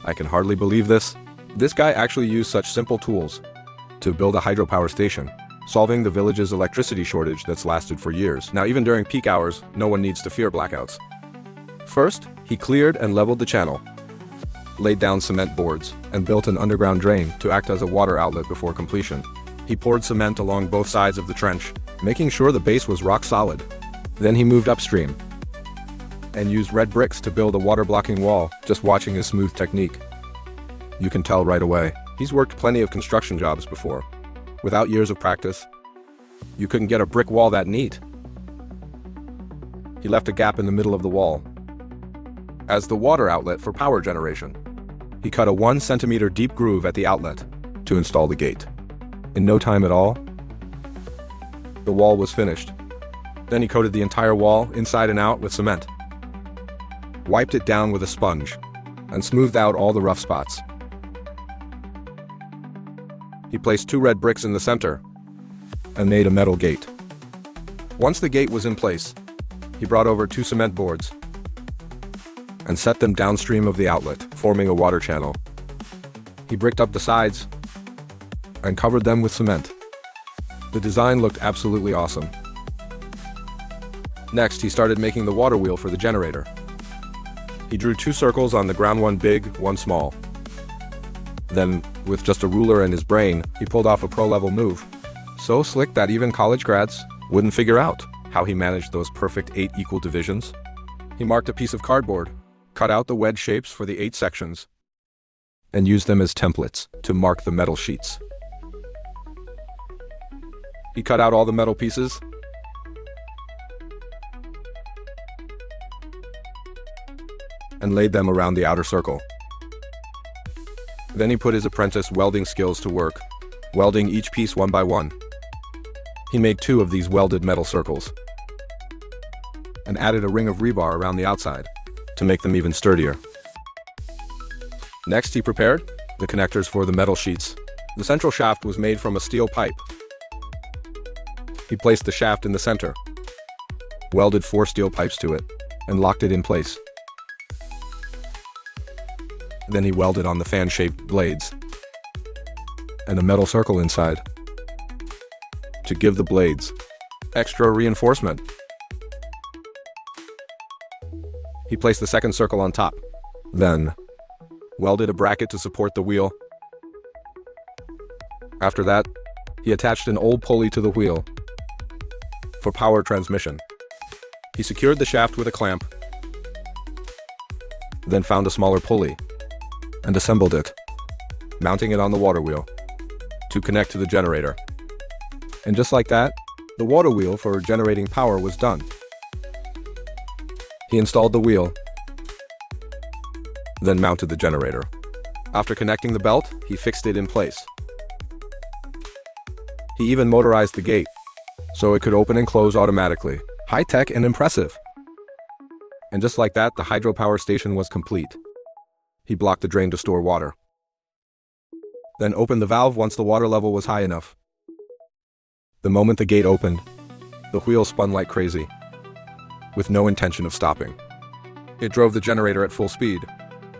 I can hardly believe this. This guy actually used such simple tools to build a hydropower station, solving the village's electricity shortage that's lasted for years. Now, even during peak hours, no one needs to fear blackouts. First, he cleared and leveled the channel, laid down cement boards, and built an underground drain to act as a water outlet before completion. He poured cement along both sides of the trench, making sure the base was rock solid. Then he moved upstream and used red bricks to build a water-blocking wall. Just watching his smooth technique, you can tell right away he's worked plenty of construction jobs before. Without years of practice, you couldn't get a brick wall that neat. He left a gap in the middle of the wall as the water outlet for power generation. He cut a 1 centimeter deep groove at the outlet to install the gate. In no time at all, the wall was finished. Then he coated the entire wall inside and out with cement, wiped it down with a sponge, and smoothed out all the rough spots. He placed 2 red bricks in the center and made a metal gate. Once the gate was in place, he brought over 2 cement boards and set them downstream of the outlet, forming a water channel. He bricked up the sides and covered them with cement. The design looked absolutely awesome. Next, he started making the water wheel for the generator. He drew 2 circles on the ground, one big, one small. Then, with just a ruler and his brain, he pulled off a pro-level move. So slick that even college grads wouldn't figure out how he managed those perfect 8 equal divisions. He marked a piece of cardboard, cut out the wedge shapes for the 8 sections, and used them as templates to mark the metal sheets. He cut out all the metal pieces and laid them around the outer circle. Then he put his apprentice welding skills to work, welding each piece one by one. He made 2 of these welded metal circles and added a ring of rebar around the outside to make them even sturdier. Next, he prepared the connectors for the metal sheets. The central shaft was made from a steel pipe. He placed the shaft in the center, welded 4 steel pipes to it, and locked it in place. Then he welded on the fan-shaped blades and a metal circle inside to give the blades extra reinforcement. He placed the second circle on top, then welded a bracket to support the wheel. After that, he attached an old pulley to the wheel for power transmission. He secured the shaft with a clamp, then found a smaller pulley and assembled it, mounting it on the water wheel to connect to the generator. And just like that, the water wheel for generating power was done. He installed the wheel, then mounted the generator. After connecting the belt, he fixed it in place. He even motorized the gate, so it could open and close automatically. High-tech and impressive. And just like that, the hydropower station was complete. He blocked the drain to store water, then opened the valve once the water level was high enough. The moment the gate opened, the wheel spun like crazy, with no intention of stopping. It drove the generator at full speed,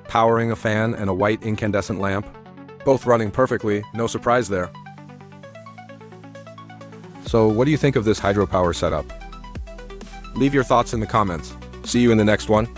powering a fan and a white incandescent lamp, both running perfectly. No surprise there. So what do you think of this hydropower setup? Leave your thoughts in the comments. See you in the next one.